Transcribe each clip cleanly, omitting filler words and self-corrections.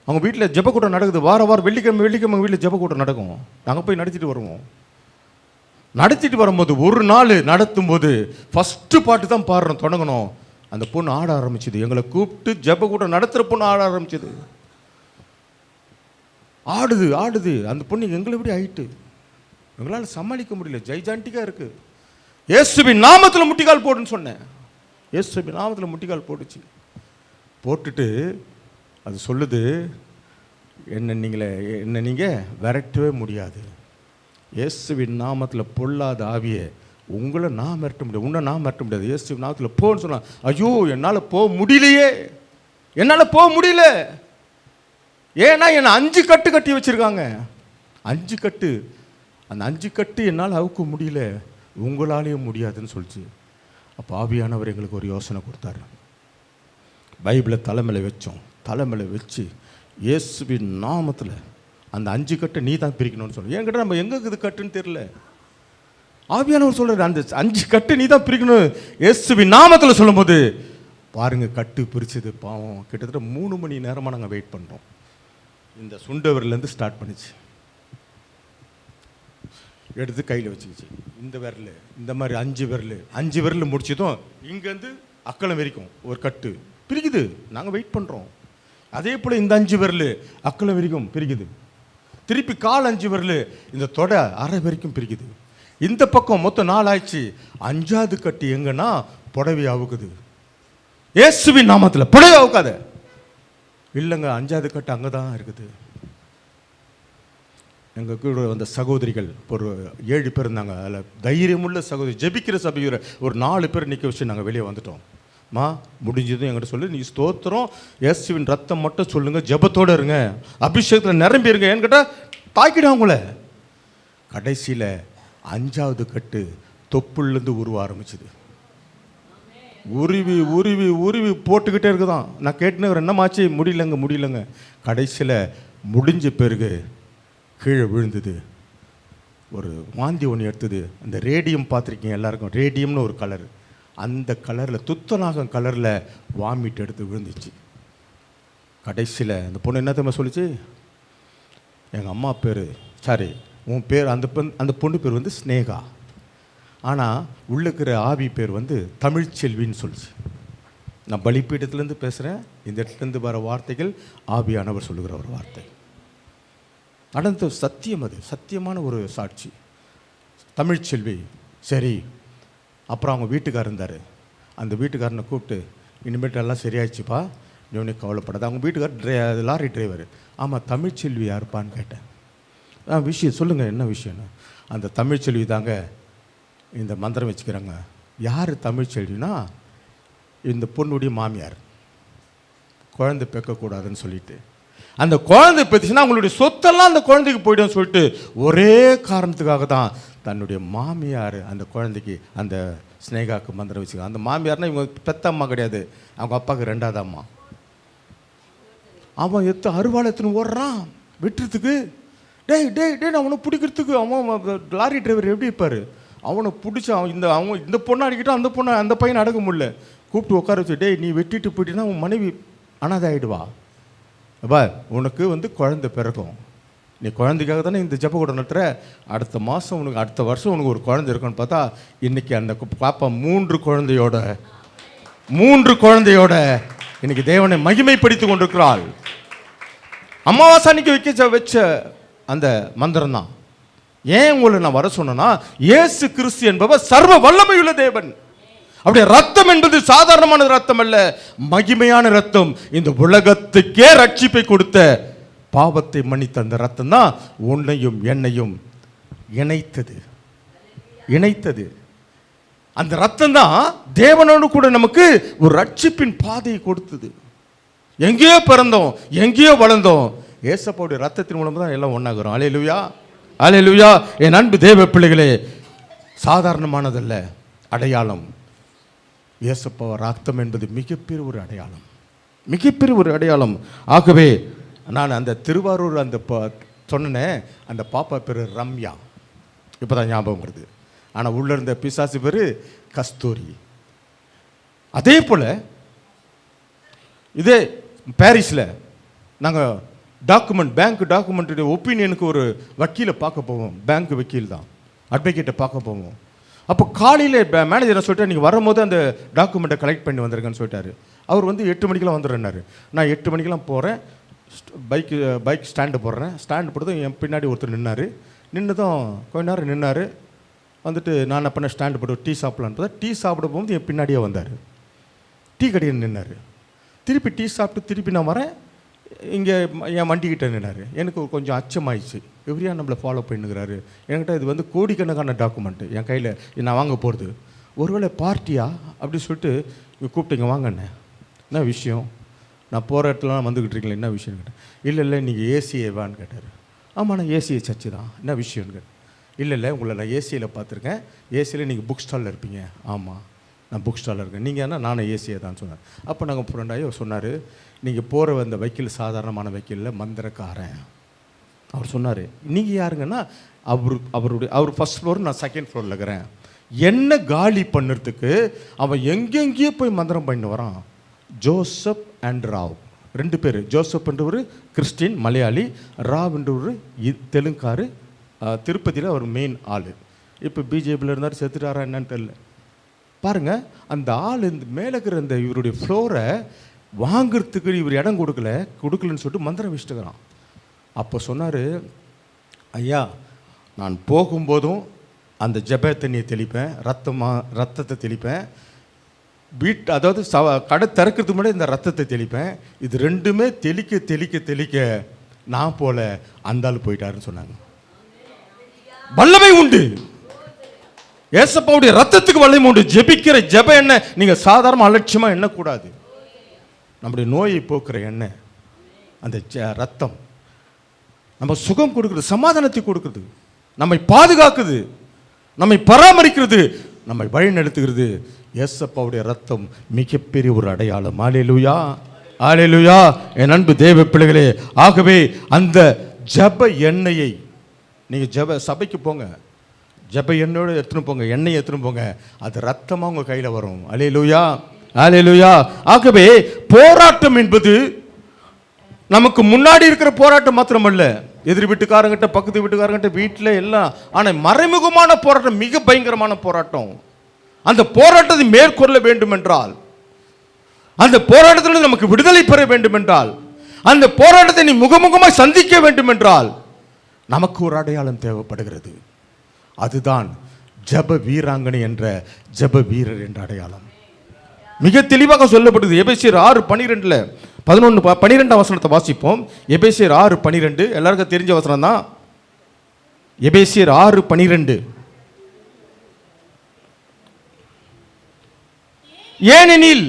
அவங்க வீட்டில் ஜெபக்கூட்டம் நடக்குது. வாரம் வெள்ளிக்கிழமை வீட்டில் ஜெபக்கூட்டம் நடக்கும். நாங்கள் போய் நடத்திட்டு வருவோம். நடத்திட்டு வரும்போது ஒரு நாள் நடத்தும் போது ஃபஸ்ட்டு பாட்டு தான் பாடுறோம், தொடங்கணும். அந்த பொண்ணு ஆட ஆரம்பிச்சுது. எங்களை கூப்பிட்டு ஜெபக்கூட்டம் நடத்துகிற பொண்ணு ஆட ஆரம்பிச்சுது. ஆடுது. அந்த பொண்ணு எங்களை எப்படி ஆயிட்டு எங்களால் சமாளிக்க முடியல. ஜெய்ஜாண்டிக்காக இருக்குது. இயேசுவின் நாமத்தில் முட்டிக்கால் போடுன்னு சொன்னேன். இயேசுவின் நாமத்தில் முட்டிக்கால் போட்டுச்சு. போட்டுட்டு அது சொல்லுது, என்ன நீங்கள் விரட்டவே முடியாது. இயேசுவின் நாமத்தில் பொல்லாத ஆவியே, உங்களை நான் மிரட்ட முடியாது, உன்னை நான் மிரட்ட முடியாது. இயேசுவின் நாமத்தில் போன்னு சொன்னா, ஐயோ என்னால் போக முடியலையே, என்னால் போக முடியல. ஏன்னா என்னை 5 கட்டு கட்டி வச்சுருக்காங்க. 5 கட்டு. அந்த 5 கட்டு என்னால் அவுக்க முடியல, உங்களாலேயும் முடியாதுன்னு சொல்லிச்சு. அப்போ ஆவியானவர் எங்களுக்கு ஒரு யோசனை கொடுத்தாரு. பைபிளை தலைமையில் வச்சோம். தலைமையில் வச்சு இயேசுவின் நாமத்தில் அந்த 5 கட்டை நீ தான் பிரிக்கணும்னு சொல்லுவோம். என்கிட்ட நம்ம எங்கே இது கட்டுன்னு தெரியல. ஆவியானவர் சொல்கிறார், அந்த 5 கட்டு நீ தான் பிரிக்கணும் இயேசுவின் நாமத்தில் சொல்லும்போது பாருங்கள் கட்டு பிரிச்சது. பாவம் கிட்டத்தட்ட 3 மணி நேரமாக நாங்கள் வெயிட் பண்ணுறோம். இந்த சுண்டவரிலேருந்து ஸ்டார்ட் பண்ணிச்சு. எடுத்து கையில் வச்சுக்கிச்சு. இந்த விரல் இந்த மாதிரி 5 விரல் முடிச்சதும் இங்கேருந்து அக்கலம் வரைக்கும் ஒரு கட்டு பிரிக்குது. நாங்கள் வெயிட் பண்ணுறோம். அதே போல் இந்த 5 விரல் அக்கலம் வரைக்கும் பிரிக்குது. திருப்பி கால் 5 விரல் இந்த தொடை அரை வரைக்கும் பிரிக்குது. இந்த பக்கம் மொத்தம் 4 ஆயிடுச்சு. 5ஆவது கட்டு எங்கன்னா புடவை அவுக்குது. இயேசுவின் நாமத்தில் புடவை அவுக்காத. இல்லைங்க, 5ஆவது கட்டு அங்கே தான் இருக்குது. எங்கள் கூட வந்த சகோதரிகள் ஒரு 7 பேர் இருந்தாங்க. அதில் தைரியமுள்ள சகோதரி, ஜெபிக்கிற சபையோட ஒரு 4 பேர் நிற்க வச்சு நாங்கள் வெளியே வந்துட்டோம். முடிஞ்சதும் என்கிட்ட சொல்லு, நீ ஸ்தோத்திரம் இயேசுவின் ரத்தம் மட்டும் சொல்லுங்கள், ஜெபத்தோடு இருங்க, அபிஷேகத்தில் நிரம்பி இருங்க. என்கிட்ட தாக்கிடாங்கள. கடைசியில் 5ஆவது கட்டு தொப்புலேருந்து உருவ ஆரம்பிச்சுது. உருவி போட்டுக்கிட்டே இருக்குதான். நான் கேட்டுன்னு என்னமாச்சு, முடியலங்க. கடைசியில் முடிஞ்ச பிறகு கீழே விழுந்தது. ஒரு வாந்தி ஒன்று எடுத்தது. அந்த ரேடியம் பார்த்துருக்கீங்க எல்லாருக்கும், ரேடியம்னு ஒரு கலர், அந்த கலரில் துத்தநாகம் கலரில் வாமிட் எடுத்து விழுந்துச்சு. கடைசியில் அந்த பொண்ணு என்ன தெரியுமா சொல்லிச்சு, எங்கள் அம்மா பேர் உன் பேர், அந்த பொண்ணு பேர் வந்து ஸ்னேகா, ஆனால் உள்ளுக்கிற ஆவி பேர் வந்து தமிழ்ச்செல்வின்னு சொல்லிச்சு. நான் பலிப்பீடத்துலேருந்து பேசுகிறேன். இந்த இடத்துலேருந்து வர வார்த்தைகள் ஆவியானவர் சொல்லுகிற ஒரு வார்த்தை. நடந்த சத்தியம், அது சத்தியமான ஒரு சாட்சி. தமிழ்ச்செல்வி. சரி, அப்புறம் அவங்க வீட்டுக்காரர் இருந்தார். அந்த வீட்டுக்காரனை கூப்பிட்டு, இனிமேட்டு எல்லாம் சரியாயிடுச்சுப்பா, நீ ஒன்றும் கவலைப்படாது. அவங்க வீட்டுக்காரர் லாரி டிரைவர். ஆமாம், தமிழ்ச்செல்வி யாருப்பான்னு கேட்டேன். விஷயம் சொல்லுங்கள், என்ன விஷயம்னு. அந்த தமிழ்ச்செல்வி தாங்க இந்த மந்திரம் வச்சுக்கிறாங்க. யார் தமிழ்ச்செல்வினா, இந்த பொண்ணுடைய மாமியார். குழந்தை பெக்கக்கூடாதுன்னு சொல்லிட்டு, அந்த குழந்தை பெற்றுச்சுன்னா அவங்களுடைய சொத்தெல்லாம் அந்த குழந்தைக்கு போய்டும் சொல்லிட்டு ஒரே காரணத்துக்காக தான் தன்னுடைய மாமியார் அந்த குழந்தைக்கு, அந்த ஸ்னேகாவுக்கு மந்திரம் வச்சுக்க. அந்த மாமியார்னா இவங்க பெத்த அம்மா கிடையாது, அவங்க அப்பாவுக்கு 2ஆவது அம்மா. அவன் அருவாள் எத்துன்னு ஓடுறான் வெட்டுறதுக்கு. டேய் நான் அவனை பிடிக்கிறதுக்கு. அவன் லாரி டிரைவர் எப்படி இருப்பார், அவனை பிடிச்சி அவன் இந்த பொண்ணை அடிக்கிட்டான், அந்த பையனை அடக்க முடியல. கூப்பிட்டு உட்கார வச்சு, டேய் நீ வெட்டிட்டு போயிட்டீங்கன்னா உன் மனைவி அனாதை ஆகிடுவா. அப்பா உனக்கு வந்து குழந்தை பிறக்கும், நீ குழந்தைக்காக தானே இந்த ஜெபக்கூடம் நடத்துகிற, அடுத்த மாதம் உனக்கு, அடுத்த வருஷம் உனக்கு ஒரு குழந்தை இருக்குன்னு பார்த்தா இன்றைக்கி அந்த பாப்பா 3 குழந்தையோட இன்னைக்கு தேவனை மகிமைப்படுத்தி கொண்டிருக்கிறாள். அமாவாசை அன்னைக்கு வச்ச அந்த மந்திரம் தான். ஏன் உங்களை நான் வர சொன்னா, இயேசு கிறிஸ்து என்பவர் சர்வ வல்லமையுள்ள தேவன். அப்படியே ரத்தம் என்பது சாதாரணமான ரத்தம் அல்ல, மகிமையான ரத்தம். இந்த உலகத்துக்கே ரட்சிப்பை கொடுத்த, பாவத்தை மன்னித்த அந்த ரத்தம் தான் உன்னையும் என்னையும் இணைத்தது. அந்த ரத்தம் தான் தேவனோடு கூட நமக்கு ஒரு ரட்சிப்பின் பாதையை கொடுத்தது. எங்கேயோ பிறந்தோம், எங்கேயோ வளர்ந்தோம், ஏசப்பாவுடைய ரத்தத்தின் மூலம் தான் எல்லாம் ஒன்றாகிறோம். அல்லேலூயா, அல்லேலூயா. என் அன்பு தேவ பிள்ளைகளே, சாதாரணமானதல்ல அடையாளம். இயேசப்பா ரத்தம் என்பது மிகப்பெரிய ஒரு அடையாளம். ஆகவே நான் அந்த திருவாரூர் அந்த சொன்னேன், அந்த பாப்பா பேர் ரம்யா, இப்போ தான் ஞாபகம் வருது. ஆனால் உள்ளே இருந்த பிசாசு பேர் கஸ்தூரி. அதே போல் இதே பாரிஸில் நாங்கள் பேங்க் டாக்குமெண்ட்டுடைய ஒப்பீனியனுக்கு ஒரு வக்கீலை பார்க்க போவோம். பேங்க் வக்கீல் தான், அட்வொகேட்டை பார்க்க போவோம். அப்போ காலையில் மேனேஜரை சொல்லிட்டு நீங்கள் வரும்போது அந்த டாக்குமெண்ட்டை கலெக்ட் பண்ணி வந்துருங்கன்னு சொல்லிட்டாரு. அவர் 8 மணிக்கெலாம் வந்துடுறாரு. நான் 8 மணிக்கெலாம் போகிறேன், பைக் ஸ்டாண்டு போடுறேன். ஸ்டாண்டு போட்டதும் என் பின்னாடி ஒருத்தர் நின்னார். நின்றுதான் கொஞ்ச நேரம் நின்னார். வந்துட்டு நான் என்ன பண்ண, ஸ்டாண்டு போட்டு டீ சாப்பிட்லான்னு பார்த்தா, டீ சாப்பிட போகும்போது என் பின்னாடியே வந்தார். டீ கடையில் நின்னார். திருப்பி டீ சாப்பிட்டு திருப்பி நான் வரேன், இங்கே என் வண்டிக்கிட்ட நின்னார். எனக்கு கொஞ்சம் அச்சமாயிடுச்சு, இவரையா நம்மளை ஃபாலோ பண்ணிக்கிறாரு. என்கிட்ட இது கோடிக்கணக்கான டாக்குமெண்ட்டு என் கையில் நான் வாங்க போகிறது. ஒருவேளை பார்ட்டியா அப்படின்னு சொல்லிட்டு கூப்பிட்டீங்க, வாங்கண்ணே என்ன விஷயம், நான் போகிற இடத்துலலாம் வந்துக்கிட்டு இருக்கீங்களா, என்ன விஷயம்னு கேட்டேன். இல்லை நீங்கள் ஏசிஏவான்னு கேட்டார். ஆமாம் நான் ஏசிஏ சர்ச்சு தான், என்ன விஷயம்னு கேட்டேன். இல்லை உங்களை நான் ஏசியில் பார்த்துருக்கேன், ஏசியில் நீங்கள் புக் ஸ்டாலில் இருப்பீங்க. ஆமாம் நான் புக் ஸ்டாலில் இருக்கேன். நீங்கள் என்ன, நானும் ஏசியை தான் சொன்னார். அப்போ நாங்கள் ஃப்ரெண்டாகி அவர் சொன்னார், நீங்கள் போகிற அந்த வக்கீல் சாதாரணமான வக்கீலில் மந்திரக்காரன். அவர் சொன்னார், நீங்கள் யாருங்கன்னா அவர் ஃபஸ்ட் ஃப்ளோர், நான் செகண்ட் ஃப்ளோரில் இருக்கிறேன். என்ன காலி பண்ணுறதுக்கு அவன் எங்கெங்கேயோ போய் மந்திரம் பண்ணிட்டு வரான். ஜோசப் அண்ட் ராவ் 2 பேர். ஜோசப் என்றவர் கிறிஸ்டின் மலையாளி, ராவ் என்றவர் தெலுங்காரு, திருப்பதியில் அவர் மெயின் ஆள். இப்போ பிஜேபியில் இருந்தார், செத்துட்டாரா என்னன்னு தெரியல. பாருங்கள், அந்த ஆள் இந்த மேலே இருக்கிற இந்த இவருடைய ஃப்ளோரை வாங்கிறதுக்கு இவர் இடம் கொடுக்கலன்னு சொல்லிட்டு மந்திரம் வச்சுட்டுக்கிறான். அப்போ சொன்னார், ஐயா நான் போகும்போதும் அந்த ஜெப தண்ணியை தெளிப்பேன், ரத்தத்தை தெளிப்பேன், அதாவது கடை திறக்கிறதுக்கு முன்னாடி இந்த ரத்தத்தை தெளிப்பேன். இது 2மே தெளிக்க நான் போல அந்த ஆள் போயிட்டாருன்னு சொன்னாங்க. வல்லமை உண்டு, ஏசப்பாவுடைய ரத்தத்துக்கு வல்லமை உண்டு. ஜெபிக்கிற ஜெப எண்ணெய் நீங்கள் சாதாரண அலட்சியமாக எண்ணக்கூடாது. நம்முடைய நோயை போக்குற எண்ணெய் அந்த ரத்தம் நம்ம சுகம் கொடுக்குறது, சமாதானத்தை கொடுக்குறது, நம்மை பாதுகாக்குது, நம்மை பராமரிக்கிறது, நம்மை வழி நடத்துகிறது. ஏசப்பாவுடைய ரத்தம் மிகப்பெரிய ஒரு அடையாளம். அல்லேலூயா, அல்லேலூயா என் அன்பு தேவ பிள்ளைகளே. ஆகவே அந்த ஜெப எண்ணெயை நீங்கள் சபைக்கு போங்க, ஜெப எண்ணெயோடு எடுத்துன்னு போங்க, எண்ணெயை எடுத்துன்னு போங்க, அது ரத்தமாக உங்கள் கையில் வரும். அல்லேலூயா, அல்லேலூயா. ஆகவே போராட்டம் என்பது நமக்கு முன்னாடி இருக்கிற போராட்டம் மாத்திரமல்ல, எதிர் வீட்டுக்காரங்கிட்ட, பக்கத்து வீட்டுக்காரங்கிட்ட, வீட்டில் எல்லாம். ஆனால் மறைமுகமான போராட்டம் மிக பயங்கரமான போராட்டம். அந்த போராட்டத்தை மேற்கொள்ள வேண்டும் என்றால், அந்த போராட்டத்தில் நமக்கு விடுதலை பெற வேண்டும் என்றால், அந்த போராட்டத்தை நீ முகமுகமாக சந்திக்க வேண்டும் என்றால் நமக்கு ஒரு அடையாளம் தேவைப்படுகிறது. அதுதான் ஜெப வீராங்கனை என்ற ஜெப வீரர் என்ற அடையாளம். மிக தெளிவாக சொல்லப்படுது. எபேசியர் 6:12 11-12 வசனத்தை வாசிப்போம். எபேசியர் 6:12 எல்லாருக்கும் தெரிஞ்ச வசனம் தான். எபேசியர் 6:12 ஏனெனில்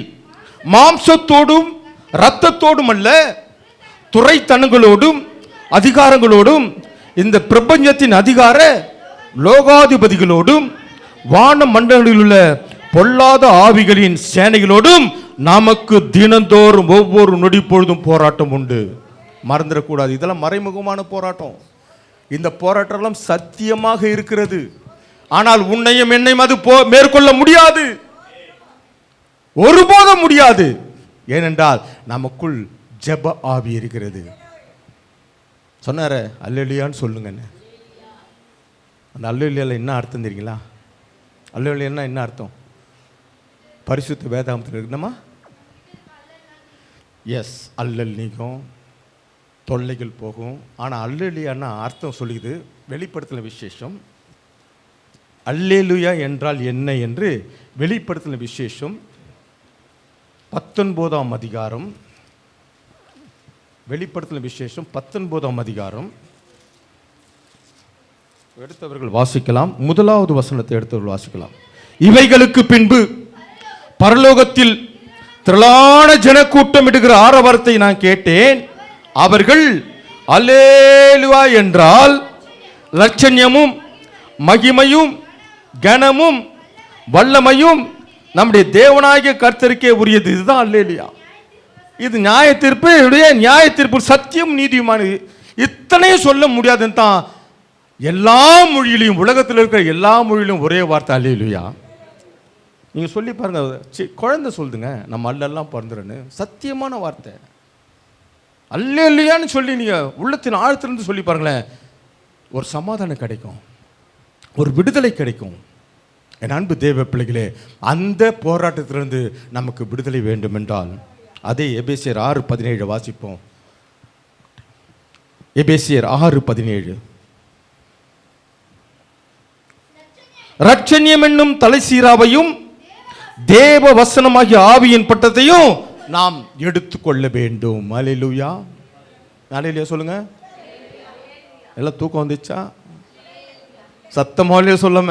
மாம்சத்தோடும் இரத்தத்தோடும் அல்ல, துரைத்தனங்களோடும் அதிகாரங்களோடும் இந்த பிரபஞ்சத்தின் அதிகார லோகாதிபதிகளோடும் வான மண்டலங்களில் உள்ள பொல்லாத ஆவிகளின் சேனைகளோடும் நமக்கு தினந்தோறும் ஒவ்வொரு நொடி பொழுதும் போராட்டம் உண்டு. மறந்துடக்கூடாது, இதெல்லாம் மறைமுகமான போராட்டம். இந்த போராட்டம் சத்தியமாக இருக்கிறது. ஆனால் உன்னையும் என்னையும் அது மேற்கொள்ள முடியாது, ஒருபோதும் முடியாது. ஏனென்றால் நமக்குள் ஜெப ஆவி இருக்கிறது. சொன்னார அல்லேலூயான்னு சொல்லுங்க. அந்த அல்லேலூயால என்ன அர்த்தம் தெரியுங்களா? அல்லேலூயான்னா என்ன அர்த்தம்? பரிசுத்த வேதாகமத்தில் இருக்குமா? எஸ், அல்லல் நீக்கும், தொல்லைகள் போகும். ஆனால் அல்லேலூயான்னா அர்த்தம் சொல்லுது. வெளிப்படுத்தின விசேஷம். அல்லேலூயா என்றால் என்ன என்று வெளிப்படுத்தின விசேஷம் 19ஆம் அதிகாரம். வெளிப்படுத்தின விசேஷம் 19ஆம் அதிகாரம். எடுத்தவர்கள் வாசிக்கலாம். 1வது வசனத்தை எடுத்தவர்கள் வாசிக்கலாம். இவைகளுக்கு பின்பு பரலோகத்தில் திரளான ஜனக்கூட்டம் இடுகிற ஆரவாரத்தை நான் கேட்டேன். அவர்கள் அல்லேலூயா என்றால் லட்சண்யமும் மகிமையும் கனமும் வல்லமையும் நம்முடைய தேவனாகிய கர்த்தருக்கே உரியது. இதுதான் அல்லேலூயா. இது நியாய தீர்ப்பு, நியாய தீர்ப்பு சத்தியம் நீதியுமானது. இத்தனையும் சொல்ல முடியாதுன்னு தான் எல்லா மொழியிலையும், உலகத்தில் இருக்கிற எல்லா மொழியிலும் ஒரே வார்த்தை அல்லேலூயா. நீங்கள் சொல்லி பாருங்க, குழந்தை சொல்லுதுங்க, நம்ம அல்லெல்லாம் பிறந்துறேன்னு. சத்தியமான வார்த்தை. அல்லேலூயான்னு சொல்லி நீங்கள் உள்ளத்தின் ஆழத்திலிருந்து சொல்லி பாருங்களேன், ஒரு சமாதானம் கிடைக்கும், ஒரு விடுதலை கிடைக்கும். என் அன்பு தேவ பிள்ளைகளே, அந்த போராட்டத்திலிருந்து நமக்கு விடுதலை வேண்டும் என்றால் அதே எபேசியர் 6:17 வாசிப்போம். எபேசியர் 6:17. இரட்சணியம் என்னும் தலைசீராவையும் தேவ வசனமாகிய ஆவியின் பட்டத்தையும் நாம் எடுத்துக்கொள்ள வேண்டும். அல்லேலூயா, அல்லேலூயா சொல்லுங்க. எல்லாம் தூக்கம் வந்துச்சா? சத்தமாலே சொல்லாம.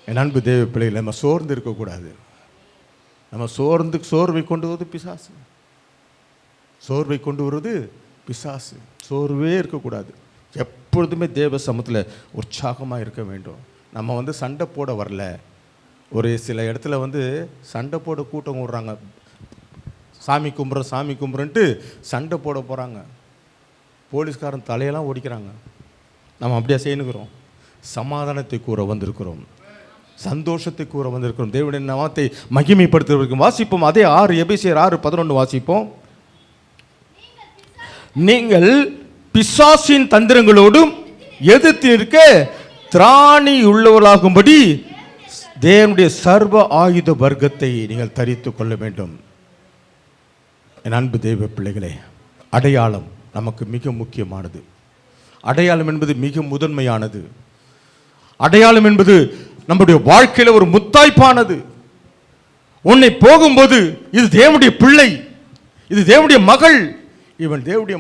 என் அன்பு தேவ பிள்ளைகளை, நம்ம சோர்ந்து இருக்கக்கூடாது. நம்ம சோர்வை கொண்டு வருவது பிசாசு. சோர்வை கொண்டு வருவது பிசாசு. சோர்வே இருக்கக்கூடாது. எப்பொழுதுமே தேவ சமூகத்தில் உற்சாகமாக இருக்க வேண்டும். நம்ம சண்டை போட வரல. ஒரு சில இடத்துல சண்டை போட கூட்டம் விடுறாங்க. சாமி கும்புறன்ட்டு சண்டை போட போகிறாங்க. போலீஸ்காரன் தலையெல்லாம் ஓடிக்கிறாங்க. நம்ம அப்படியே செய்யணுக்கிறோம். சமாதானத்தை கூற வந்திருக்கிறோம், சந்தோஷத்தை கூற வந்திருக்கிறோம், தேவனுடைய நாமத்தை மகிமைப்படுத்துவதற்கு. வாசிப்போம் அதே எபேசியர் 6:11 வாசிப்போம். நீங்கள் பிசாசின் தந்திரங்களோடும் எதிர்த்து நிற்க திராணி உள்ளவர்களாகும்படி தேவனுடைய சர்வ ஆயுத வர்க்கத்தை நீங்கள் தரித்துக் கொள்ள வேண்டும். என் அன்பு தேவ பிள்ளைகளே, அடையாளம் நமக்கு மிக முக்கியமானது. அடையாளம் என்பது மிக முதன்மையானது. அடையாளம் என்பது நம்முடைய வாழ்க்கையில் ஒரு முத்தாய்ப்பானது. உன்னை போகும்போது இது தேவனுடைய பிள்ளை, இது தேவனுடைய மகள், இவன் தேவனுடைய